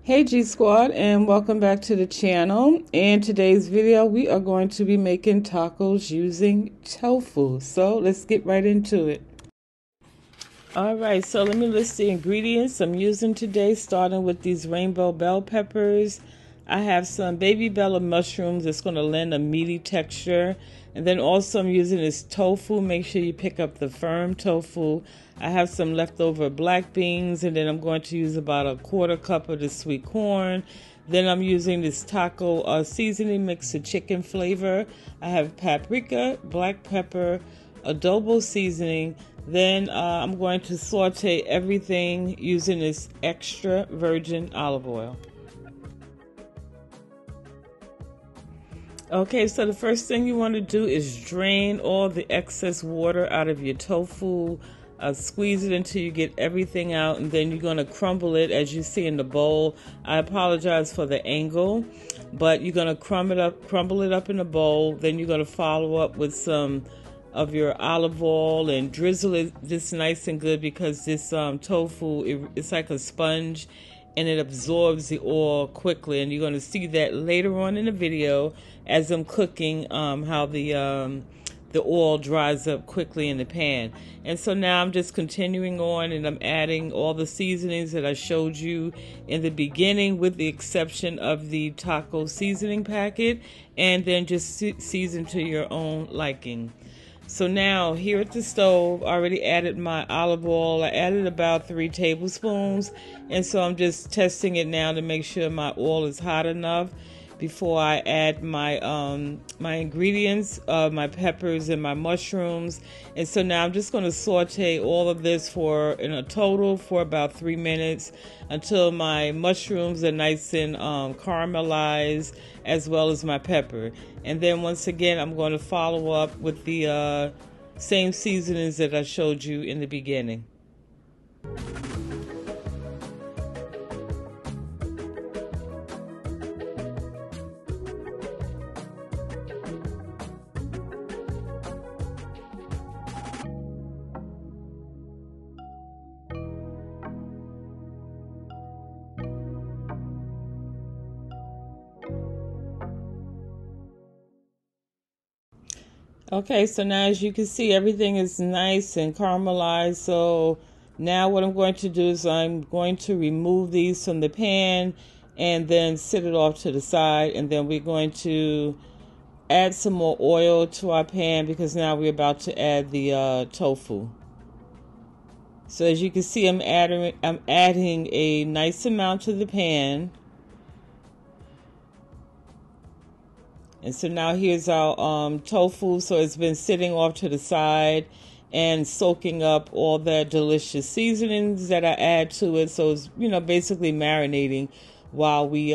Hey G Squad, and welcome back to the channel. In today's video we are going to be making tacos using tofu. So let's get right into it. Alright, so let me list the ingredients I'm using today, starting with these rainbow bell peppers. I have some baby bella mushrooms that's going to lend a meaty texture. And then also I'm using this tofu. Make sure you pick up the firm tofu. I have some leftover black beans, and then I'm going to use about a quarter cup of the sweet corn. Then I'm using this taco seasoning mix of chicken flavor. I have paprika, black pepper, adobo seasoning. Then I'm going to saute everything using this extra virgin olive oil. Okay, so the first thing you want to do is drain all the excess water out of your tofu. Squeeze it until you get everything out, and then you're going to crumble it as you see in the bowl. I apologize for the angle, but you're going to crumble it up in a bowl. Then you're going to follow up with some of your olive oil and drizzle it just nice and good, because this tofu, it's like a sponge and it absorbs the oil quickly, and you're going to see that later on in the video as I'm cooking, how the oil dries up quickly in the pan. And so now I'm just continuing on, and I'm adding all the seasonings that I showed you in the beginning, with the exception of the taco seasoning packet, and then just season to your own liking. So now here at the stove, I already added my olive oil. I added about 3 tablespoons, and so I'm just testing it now to make sure my oil is hot enough before I add my my ingredients, my peppers and my mushrooms. And so now I'm just going to saute all of this in a total for about 3 minutes, until my mushrooms are nice and caramelized, as well as my pepper. And then once again, I'm going to follow up with the same seasonings that I showed you in the beginning. Okay, so now as you can see, everything is nice and caramelized. So now what I'm going to do is I'm going to remove these from the pan and then set it off to the side. And then we're going to add some more oil to our pan, because now we're about to add the tofu. So as you can see, I'm adding a nice amount to the pan. And so now here's our tofu. So it's been sitting off to the side and soaking up all the delicious seasonings that I add to it. So it's, basically marinating while we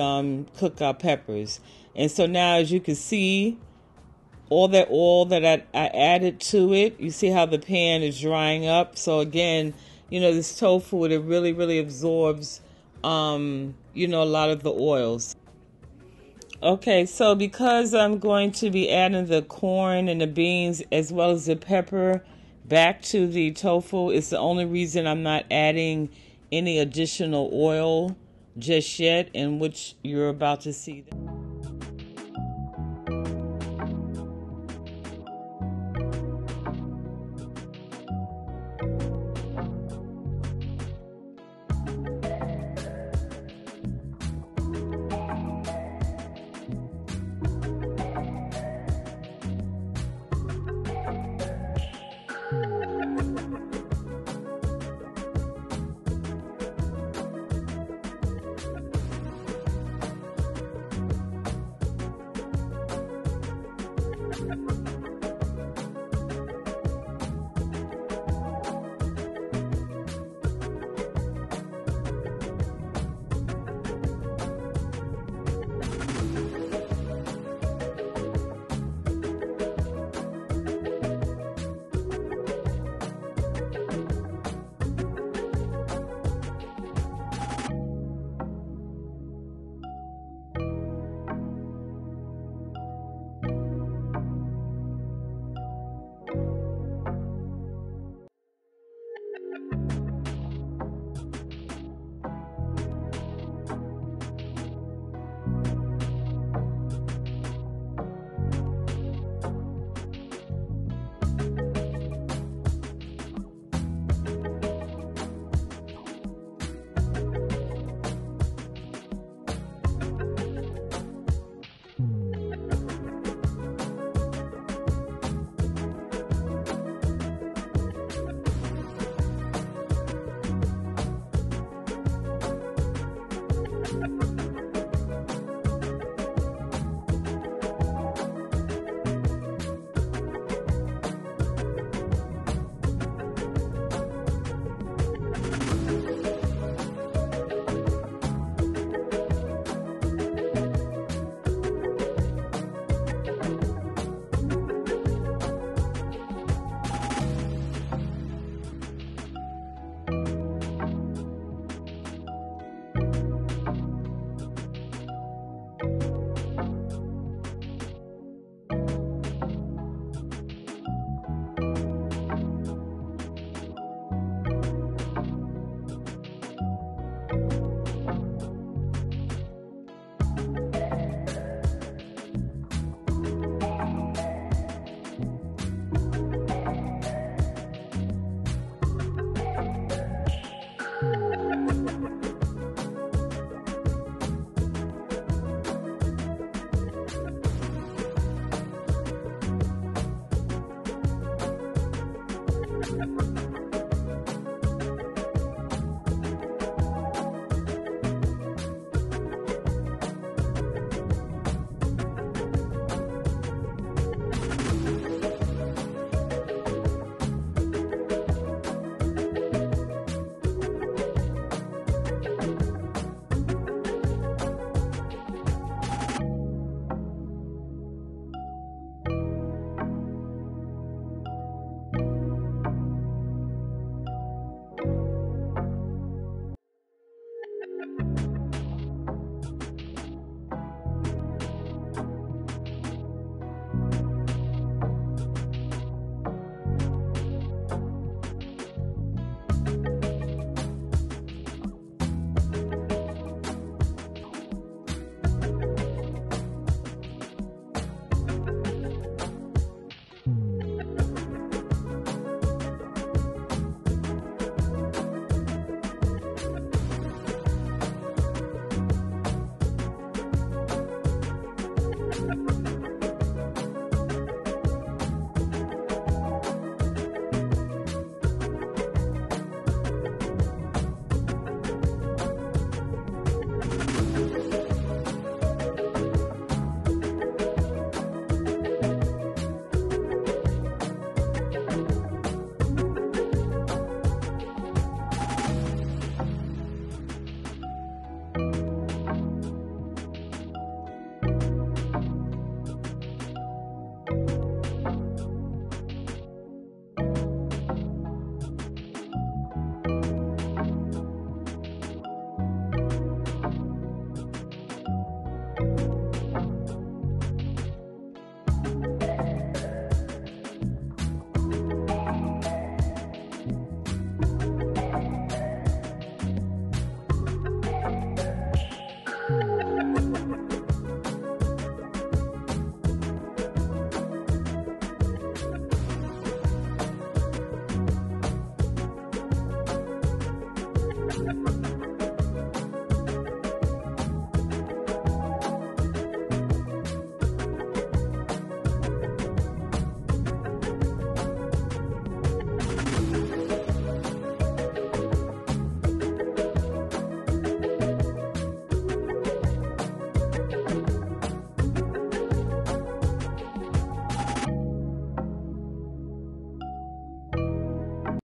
cook our peppers. And so now, as you can see, all that oil that I added to it, you see how the pan is drying up. So again, this tofu, it really, really absorbs, a lot of the oils. Okay, so because I'm going to be adding the corn and the beans as well as the pepper back to the tofu, it's the only reason I'm not adding any additional oil just yet, in which you're about to see.